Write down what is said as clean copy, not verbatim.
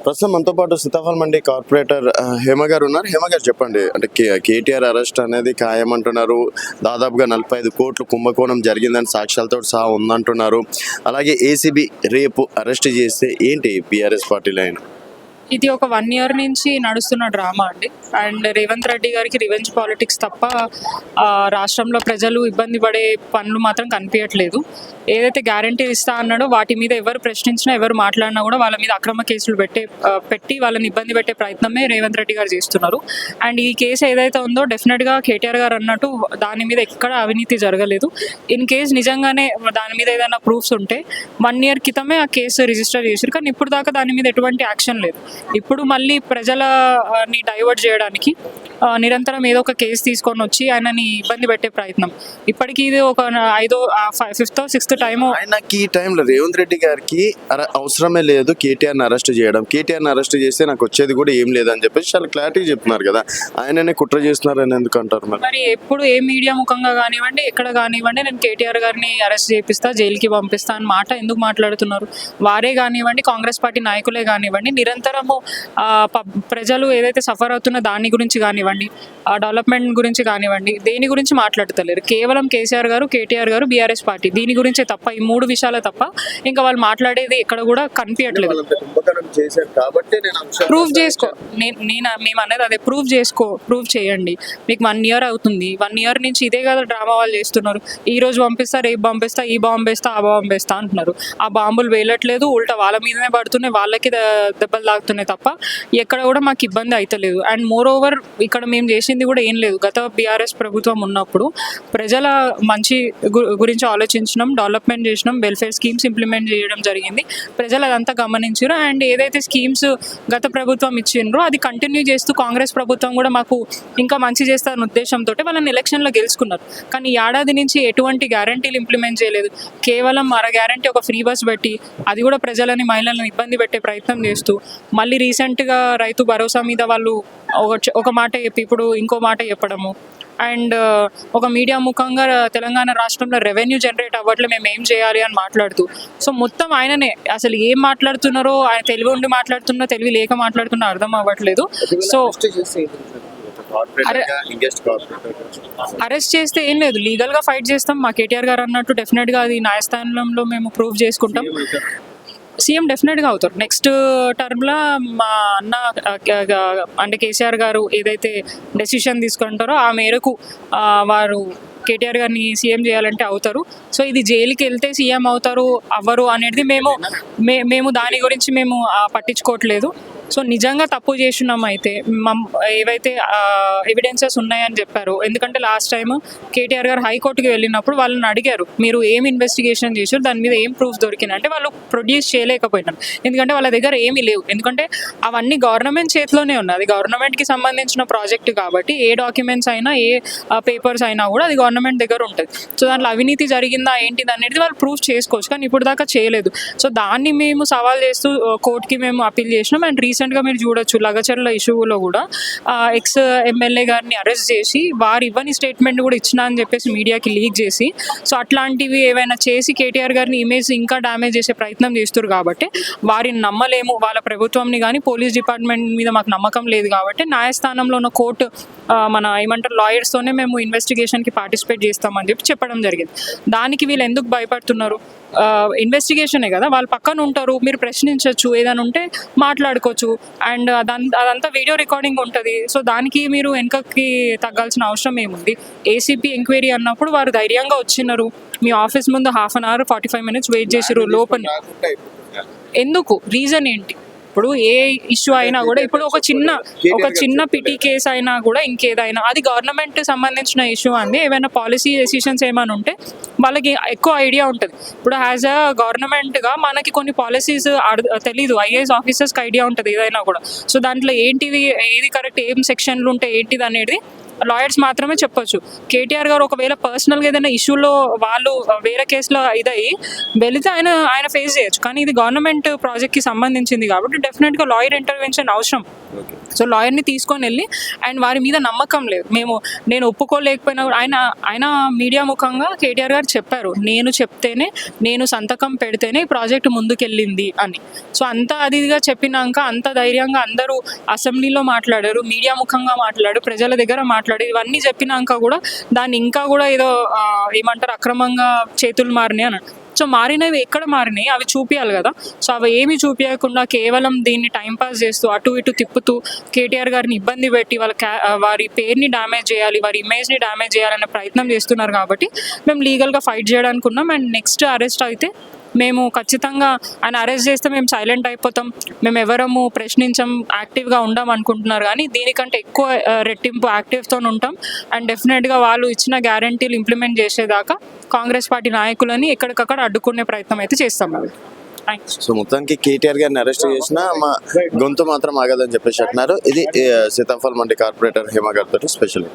ప్రస్తుతం మనతో పాటు సీతాఫల్ మండి కార్పొరేటర్ హేమ గారు ఉన్నారు. హేమ గారు చెప్పండి, అంటే కేటీఆర్ అరెస్ట్ అనేది ఖాయమంటున్నారు. దాదాపుగా 45 కోట్లు కుంభకోణం జరిగిందని సాక్ష్యాలతో సహా ఉందంటున్నారు. అలాగే ఏసీబీ రేపు అరెస్ట్ చేస్తే ఏంటి బీఆర్ఎస్ పార్టీలో అయినా? ఇది ఒక 1 year నుంచి నడుస్తున్న డ్రామా అండి. అండ్ రేవంత్ రెడ్డి గారికి రివెంజ్ పాలిటిక్స్ తప్ప రాష్ట్రంలో ప్రజలు ఇబ్బంది పడే పనులు మాత్రం కనిపించట్లేదు. ఏదైతే గ్యారంటీలు ఇస్తా అన్నాడో వాటి మీద ఎవరు ప్రశ్నించినా ఎవరు మాట్లాడినా కూడా వాళ్ళ మీద అక్రమ కేసులు పెట్టి వాళ్ళని ఇబ్బంది పెట్టే ప్రయత్నమే రేవంత్ రెడ్డి గారు చేస్తున్నారు. అండ్ ఈ కేసు ఏదైతే ఉందో డెఫినెట్గా కేటీఆర్ గారు అన్నట్టు దాని మీద ఎక్కడ అవినీతి జరగలేదు. ఇన్ కేసు నిజంగానే దాని మీద ఏదైనా ప్రూఫ్స్ ఉంటే 1 year క్రితమే ఆ కేసు రిజిస్టర్ చేశారు, కానీ ఇప్పుడు దాకా దాని మీద ఎటువంటి యాక్షన్ లేదు. ఇప్పుడు మళ్ళీ ప్రజలని డైవర్ట్ చేయడానికి నిరంతరం ఏదో ఒక కేసు తీసుకొని వచ్చి ఆయనని ఇబ్బంది పెట్టే ప్రయత్నం. ఇప్పటికీ ఇది ఒక 5th or 6th టైము. ఆయనకి ఈ టైంలో రేవంత్ రెడ్డి గారికి అవసరమే లేదు కేటీఆర్ని అరెస్ట్ చేయడం, కేటీఆర్ని అరెస్ట్ చేస్తే నాకు వచ్చేది కూడా ఏం లేదని చెప్పేసి చాలా క్లారిటీ చెప్తున్నారు కదా. ఆయననే కుట్ర చేస్తున్నారని ఎందుకు అంటారు? మరి ఎప్పుడు ఏ మీడియా ముఖంగా కానివ్వండి, ఎక్కడ కానివ్వండి, నేను కేటీఆర్ గారిని అరెస్ట్ చేపిస్తా, జైలుకి పంపిస్తా అని మాట ఎందుకు మాట్లాడుతున్నారు? వారే కానివ్వండి, కాంగ్రెస్ పార్టీ నాయకులే కానివ్వండి, నిరంతరము ప్రజలు ఏదైతే సఫర్ అవుతున్న దాని గురించి కానివ్వండి, డెవలప్మెంట్ గురించి కానివ్వండి, దేని గురించి మాట్లాడతలేరు. కేవలం కేసీఆర్ గారు, కేటీఆర్ గారు, బీఆర్ఎస్ పార్టీ దీని గురించే తప్ప, ఈ 3 విషయాలే తప్ప ఇంకా వాళ్ళు మాట్లాడేది ఎక్కడ కూడా కనిపించట్లేదు. ప్రూవ్ చేసుకో, మేము అనేది అదే, ప్రూవ్ చేయండి. మీకు 1 year అవుతుంది, 1 year నుంచి ఇదే కదా డ్రామా వాళ్ళు చేస్తున్నారు. ఈ రోజు పంపిస్తా, రేపు పంపిస్తా, ఈ బాంబు వేస్తా, ఆ బాంబు వేస్తా అంటున్నారు. ఆ బాంబులు వేయట్లేదు, ఉల్టా వాళ్ళ మీదనే పడుతున్నాయి, వాళ్ళకి దెబ్బలు తాగుతున్నాయి తప్ప ఎక్కడ కూడా మాకు ఇబ్బంది అవుతలేదు. అండ్ మోర్ ఓవర్ ఇక్కడ మేము చేసింది కూడా ఏం లేదు. గత బీఆర్ఎస్ ప్రభుత్వం ఉన్నప్పుడు ప్రజల మంచి గురించి ఆలోచించడం, డెవలప్మెంట్ చేసినాం, వెల్ఫేర్ స్కీమ్స్ ఇంప్లిమెంట్ చేయడం జరిగింది. ప్రజలు అదంతా గమనించారు. అండ్ ఏదైతే స్కీమ్స్ గత ప్రభుత్వం ఇచ్చిండ్రో అది కంటిన్యూ చేస్తూ కాంగ్రెస్ ప్రభుత్వం కూడా మాకు ఇంకా మంచి చేస్తారన్న ఉద్దేశంతో వాళ్ళని ఎలక్షన్లో గెలుచుకున్నారు. కానీ ఏడాది నుంచి ఎటువంటి గ్యారంటీలు ఇంప్లిమెంట్ చేయలేదు. కేవలం గ్యారంటీ ఒక ఫ్రీ బస్ పెట్టి అది కూడా ప్రజలని, మహిళలను ఇబ్బంది పెట్టే ప్రయత్నం చేస్తూ మళ్ళీ రీసెంట్గా రైతు భరోసా మీద వాళ్ళు ఒక మాట చెప్పి ఇప్పుడు ఇంకో మాట చెప్పడము. అండ్ ఒక మీడియా ముఖంగా తెలంగాణ రాష్ట్రంలో రెవెన్యూ జనరేట్ అవ్వట్లే, మేము ఏం చేయాలి అని మాట్లాడుతూ, సో మొత్తం ఆయననే అసలు ఏం మాట్లాడుతున్నారో, ఆయన తెలివి ఉండి మాట్లాడుతున్నా, తెలివి లేక మాట్లాడుతున్నా అర్థం అవ్వట్లేదు. సో అరెస్ట్ చేస్తే ఏం లేదు, లీగల్గా ఫైట్ చేస్తాం. మా కేటీఆర్ గారు అన్నట్టు డెఫినెట్గా అది న్యాయస్థానంలో మేము ప్రూవ్ చేసుకుంటాం. సీఎం డెఫినెట్గా అవుతారు. నెక్స్ట్ టర్మ్లో మా అన్న అంటే కేసీఆర్ గారు ఏదైతే డెసిషన్ తీసుకుంటారో ఆ మేరకు వారు కేటీఆర్ గారిని సీఎం చేయాలంటే అవుతారు. సో ఇది జైలుకి వెళ్తే సీఎం అవుతారు అవ్వరు అనేది మేము దాని గురించి మేము పట్టించుకోవట్లేదు. సో నిజంగా తప్పు చేస్తున్నాం అయితే ఏవైతే ఎవిడెన్సెస్ ఉన్నాయని చెప్పారు. ఎందుకంటే లాస్ట్ టైం కేటీఆర్ గారు హైకోర్టుకి వెళ్ళినప్పుడు వాళ్ళని అడిగారు, మీరు ఏం ఇన్వెస్టిగేషన్ చేశారు, దాని మీద ఏం ప్రూఫ్ దొరికింది అంటే వాళ్ళు ప్రొడ్యూస్ చేయలేకపోయినారు. ఎందుకంటే వాళ్ళ దగ్గర ఏమీ లేవు. ఎందుకంటే అవన్నీ గవర్నమెంట్ చేతిలోనే ఉన్నాయి. అది గవర్నమెంట్కి సంబంధించిన ప్రాజెక్టు కాబట్టి ఏ డాక్యుమెంట్స్ అయినా, ఏ పేపర్స్ అయినా కూడా అది గవర్నమెంట్ దగ్గర ఉంటుంది. సో దాంట్లో అవినీతి జరిగిందా ఏంటిది అనేది వాళ్ళు ప్రూఫ్ చేసుకోవచ్చు, కానీ ఇప్పుడు దాకా చేయలేదు. సో దాన్ని మేము సవాల్ చేస్తూ కోర్టుకి మేము అప్పీల్ చేసినాం. అండ్ రీసెంట్గా మీరు చూడొచ్చు, లగచర్ల ఇష్యూలో కూడా ఎక్స్ ఎమ్మెల్యే గారిని అరెస్ట్ చేసి వారు ఇవ్వని స్టేట్మెంట్ కూడా ఇచ్చినా అని చెప్పేసి మీడియాకి లీక్ చేసి, సో అట్లాంటివి ఏవైనా చేసి కేటీఆర్ గారిని ఇమేజ్ ఇంకా డ్యామేజ్ చేసే ప్రయత్నం చేస్తారు. కాబట్టి వారిని నమ్మలేము, వాళ్ళ ప్రభుత్వంని కానీ పోలీస్ డిపార్ట్మెంట్ మీద మాకు నమ్మకం లేదు. కాబట్టి న్యాయస్థానంలో ఉన్న కోర్టు మన ఏమంటారు లాయర్స్తోనే మేము ఇన్వెస్టిగేషన్కి పార్టిసిపేట్ చేస్తామని చెప్పడం జరిగింది. దానికి వీళ్ళు ఎందుకు భయపడుతున్నారు? ఇన్వెస్టిగేషనే కదా, వాళ్ళు పక్కన ఉంటారు, మీరు ప్రశ్నించవచ్చు, ఏదైనా ఉంటే మాట్లాడుకోవచ్చు. అండ్ అదంతా వీడియో రికార్డింగ్ ఉంటుంది. సో దానికి మీరు వెనకకి తగ్గాల్సిన అవసరం ఏముంది? ఏసీపీ ఎంక్వైరీ అన్నప్పుడు వారు ధైర్యంగా వచ్చినారు. మీ ఆఫీస్ ముందు 1/2 hour 45 minutes వెయిట్ చేసారు లోపల. ఎందుకు? రీజన్ ఏంటి? ఇప్పుడు ఏ ఇష్యూ అయినా కూడా, ఇప్పుడు ఒక చిన్న పిటి కేసు అయినా కూడా, ఇంకేదైనా అది గవర్నమెంట్ సంబంధించిన ఇష్యూ అండి. ఏమైనా పాలసీ డెసిషన్స్ ఏమైనా ఉంటే వాళ్ళకి ఎక్కువ ఐడియా ఉంటుంది. ఇప్పుడు యాజ్ అ గవర్నమెంట్గా మనకి కొన్ని పాలసీస్ తెలీదు, ఐఏఎస్ ఆఫీసర్స్కి ఐడియా ఉంటుంది ఏదైనా కూడా. సో దాంట్లో ఏంటిది, ఏది కరెక్ట్, ఏం సెక్షన్లు ఉంటాయి ఏంటిది అనేది లాయర్స్ మాత్రమే చెప్పొచ్చు. కేటీఆర్ గారు ఒకవేళ పర్సనల్గా ఏదైనా ఇష్యూలో వాళ్ళు వేరే కేసులో ఇదయ్యి వెళితే ఆయన ఫేస్ చేయొచ్చు. కానీ ఇది గవర్నమెంట్ ప్రాజెక్ట్కి సంబంధించింది కాబట్టి డెఫినెట్గా లాయర్ ఇంటర్వెన్షన్ అవసరం. సో లాయర్ని తీసుకొని వెళ్ళి అండ్ వారి మీద నమ్మకం లేదు, నేను ఒప్పుకోలేకపోయినా కూడా ఆయన మీడియా ముఖంగా కేటీఆర్ గారు చెప్పారు, నేను సంతకం పెడితేనే ఈ ప్రాజెక్ట్ ముందుకెళ్ళింది అని. సో అంత అదిగా చెప్పినాక అంత ధైర్యంగా అందరూ అసెంబ్లీలో మాట్లాడారు, మీడియా ముఖంగా మాట్లాడారు, ప్రజల దగ్గర మాట్లాడారు. ఇవన్నీ చెప్పినాక కూడా దాన్ని ఇంకా కూడా ఏదో ఏమంటారు అక్రమంగా చేతులు మారినాయి అని. సో మారినవి ఎక్కడ మారినాయి అవి చూపించాలి కదా. సో అవి ఏమి చూపించకుండా కేవలం దీన్ని టైంపాస్ చేస్తూ అటు ఇటు తిప్పుతూ కేటీఆర్ గారిని ఇబ్బంది పెట్టి వారి పేరుని డ్యామేజ్ చేయాలి, వారి ఇమేజ్ని డ్యామేజ్ చేయాలనే ప్రయత్నం చేస్తున్నారు. కాబట్టి మేము లీగల్గా ఫైట్ చేయడానికి ఉన్నాం. అండ్ నెక్స్ట్ అరెస్ట్ అయితే మేము ఖచ్చితంగా ఆయన అరెస్ట్ చేస్తే మేము సైలెంట్ అయిపోతాం, మేము ఎవరము ప్రశ్నించం, యాక్టివ్గా ఉండం అనుకుంటున్నారు. కానీ దీనికంటే ఎక్కువ రెట్టింపు యాక్టివ్తో ఉంటాం. అండ్ డెఫినెట్గా వాళ్ళు ఇచ్చిన గ్యారంటీలు ఇంప్లిమెంట్ చేసేదాకా కాంగ్రెస్ పార్టీ నాయకులని ఎక్కడికక్కడ అడ్డుకునే ప్రయత్నం అయితే చేస్తాం. థ్యాంక్స్. సో మొత్తానికి కేటీఆర్ గారిని అరెస్ట్ చేసినా మా గొంతు మాత్రం ఆగదని చెప్పేసి అంటున్నారు. ఇది సీతాఫల్ మండి కార్పొరేటర్ హేమ గారితో స్పెషల్.